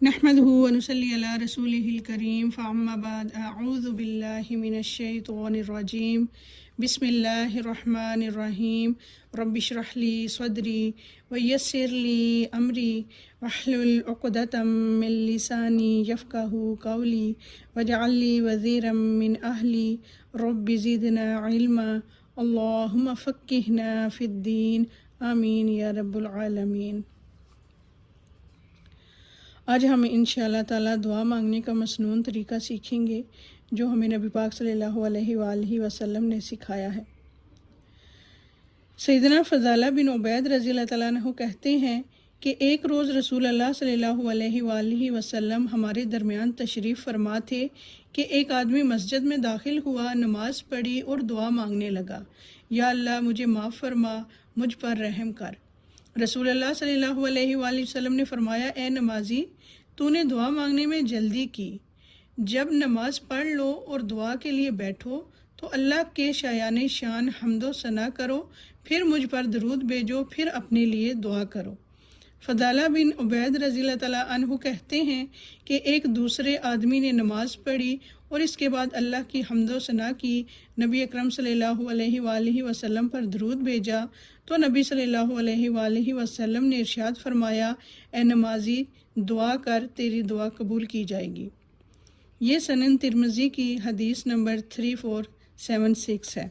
نحمده ونصلي على رسوله الكريم فأما بعد أعوذ بالله من الشيطان الرجيم بسم الله الرحمن الرحيم رب اشرح لي صدري ويسر لي أمري واحلل عقدة من لساني يفقهوا قولي واجعل لي وزيرا من أهلي رب زدنا علما اللهم فقهنا في الدين آمين يا رب العالمین۔ آج ہم انشاءاللہ تعالیٰ دعا مانگنے کا مسنون طریقہ سیکھیں گے جو ہمیں نبی پاک صلی اللہ علیہ وآلہ وسلم نے سکھایا ہے۔ سیدنا فضالہ بن عبید رضی اللہ تعالیٰ عنہ کہتے ہیں کہ ایک روز رسول اللہ صلی اللہ علیہ وآلہ وسلم ہمارے درمیان تشریف فرما تھے کہ ایک آدمی مسجد میں داخل ہوا، نماز پڑھی اور دعا مانگنے لگا، یا اللہ مجھے معاف فرما، مجھ پر رحم کر۔ رسول اللہ صلی اللہ علیہ وآلہ وسلم نے فرمایا، اے نمازی، تو نے دعا مانگنے میں جلدی کی، جب نماز پڑھ لو اور دعا کے لیے بیٹھو تو اللہ کے شایان شان حمد و ثنا کرو، پھر مجھ پر درود بھیجو، پھر اپنے لیے دعا کرو۔ فضالہ بن عبید رضی اللہ تعالیٰ عنہ کہتے ہیں کہ ایک دوسرے آدمی نے نماز پڑھی اور اس کے بعد اللہ کی حمد و ثنا کی، نبی اکرم صلی اللہ علیہ وآلہ وسلم پر درود بھیجا تو نبی صلی اللہ علیہ وآلہ وسلم نے ارشاد فرمایا، اے نمازی دعا کر، تیری دعا قبول کی جائے گی۔ یہ سنن ترمذی کی حدیث نمبر 3476 ہے۔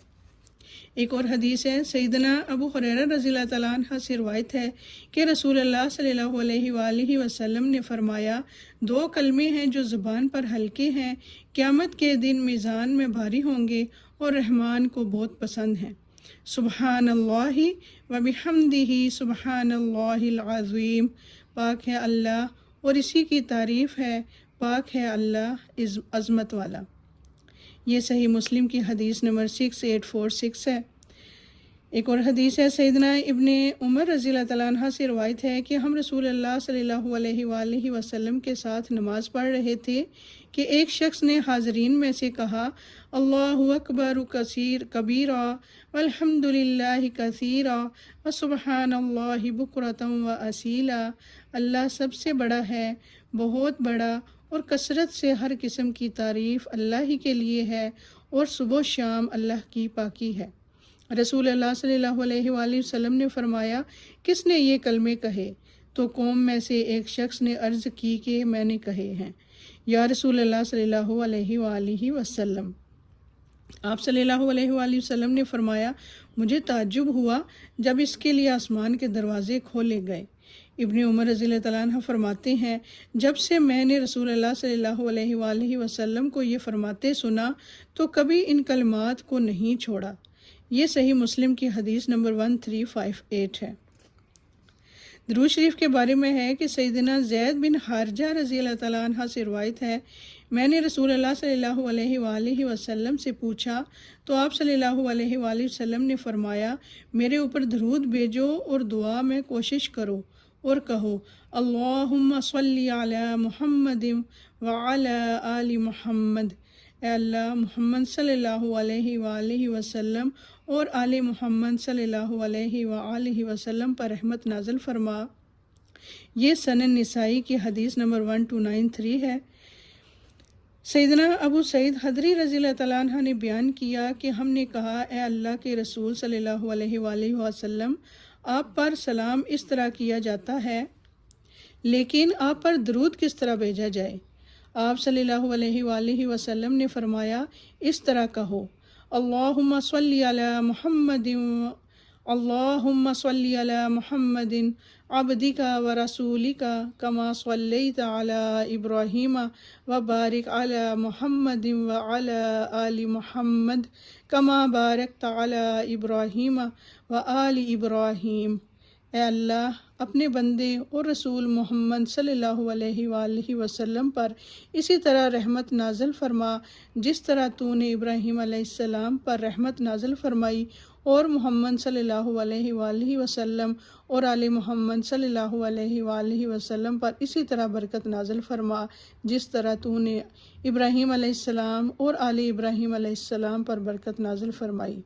ایک اور حدیث ہے، سیدنا ابو ہریرہ رضی اللہ تعالیٰ عنہ سے روایت ہے کہ رسول اللہ صلی اللہ علیہ وآلہ وسلم نے فرمایا، دو کلمے ہیں جو زبان پر ہلکے ہیں، قیامت کے دن میزان میں بھاری ہوں گے اور رحمان کو بہت پسند ہیں، سبحان اللہ و بحمدہ سبحان اللہ العظیم۔ پاک ہے اللہ اور اسی کی تعریف ہے، پاک ہے اللہ عظمت والا۔ یہ صحیح مسلم کی حدیث نمبر 6846 ہے۔ ایک اور حدیث ہے، سیدنا ابن عمر رضی اللہ تعالیٰ عنہ سے روایت ہے کہ ہم رسول اللہ صلی اللہ علیہ وآلہ وسلم کے ساتھ نماز پڑھ رہے تھے کہ ایک شخص نے حاضرین میں سے کہا، اللہ اکبر کبیرا والحمد للہ کثیرا وسبحان اللہ بکرۃ واصیلا۔ اللہ سب سے بڑا ہے، بہت بڑا، اور کثرت سے ہر قسم کی تعریف اللہ ہی کے لیے ہے، اور صبح و شام اللہ کی پاکی ہے۔ رسول اللہ صلی اللہ علیہ وآلہ وسلم نے فرمایا، کس نے یہ کلمے کہے؟ تو قوم میں سے ایک شخص نے عرض کی کہ میں نے کہے ہیں، یا رسول اللہ صلی اللہ علیہ وآلہ وسلم۔ آپ صلی اللہ علیہ وآلہ وسلم نے فرمایا، مجھے تعجب ہوا جب اس کے لیے آسمان کے دروازے کھولے گئے۔ ابن عمر رضی اللہ تعالیٰ عنہ فرماتے ہیں، جب سے میں نے رسول اللہ صلی اللہ علیہ وآلہ وسلم کو یہ فرماتے سنا تو کبھی ان کلمات کو نہیں چھوڑا۔ یہ صحیح مسلم کی حدیث نمبر 1358 ہے۔ درود شریف کے بارے میں ہے کہ سیدنا زید بن حارثہ رضی اللہ تعالیٰ عنہ سے روایت ہے، میں نے رسول اللہ صلی اللہ علیہ وآلہ وسلم سے پوچھا تو آپ صلی اللہ علیہ وآلہ وسلم نے فرمایا، میرے اوپر درود بھیجو اور دعا میں کوشش کرو اور کہو، اللہم صلی علی محمد وعلی آل محمد۔ اے اللہ محمد صلی اللہ علیہ وآلہ وسلم اور آل محمد صلی اللہ علیہ وآلہ وسلم پر رحمت نازل فرما۔ یہ سنن نسائی کی حدیث نمبر 1293 ہے۔ سیدنا ابو سعید خدری رضی اللہ تعالیٰ عنہ نے بیان کیا کہ ہم نے کہا، اے اللہ کے رسول صلی اللہ علیہ وآلہ وسلم، آپ پر سلام اس طرح کیا جاتا ہے، لیکن آپ پر درود کس طرح بھیجا جائے؟ آپ صلی اللہ علیہ وآلہ وسلم نے فرمایا، اس طرح کہو، اللہم صلی علی محمد اللہم صلی علی محمد عبدک و رسولک کما صلیت علی ابراہیم وبارک علی محمد وعلی آل محمد کما بارکت علی ابراہیم وآل ابراہیم۔ اے اللہ اپنے بندے اور رسول محمد صلی اللہ علیہ وآلہ وسلم پر اسی طرح رحمت نازل فرما جس طرح تو نے ابراہیم علیہ السلام پر رحمت نازل فرمائی، اور محمد صلی اللہ علیہ وآلہ وسلم اور آل محمد صلی اللہ علیہ وآلہ وسلم پر اسی طرح برکت نازل فرما جس طرح تو نے ابراہیم علیہ السلام اور آل ابراہیم علیہ السلام پر برکت نازل فرمائی۔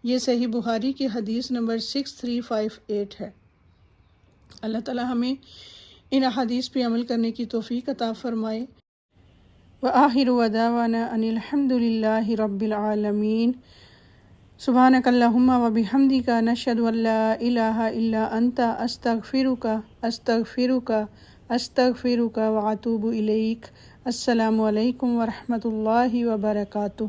یہ صحیح بخاری کی حدیث نمبر 6358 ہے۔ اللہ تعالی ہمیں ان احادیث پہ عمل کرنے کی توفیق عطا فرمائے۔ وآخر دعوانا ان الحمد للہ رب العالمین۔ سبحانک اللہم وبحمدک نشہد ان لا الہ الا انت استغفرک واتوب الیک۔ السلام علیکم ورحمۃ اللہ وبرکاتہ۔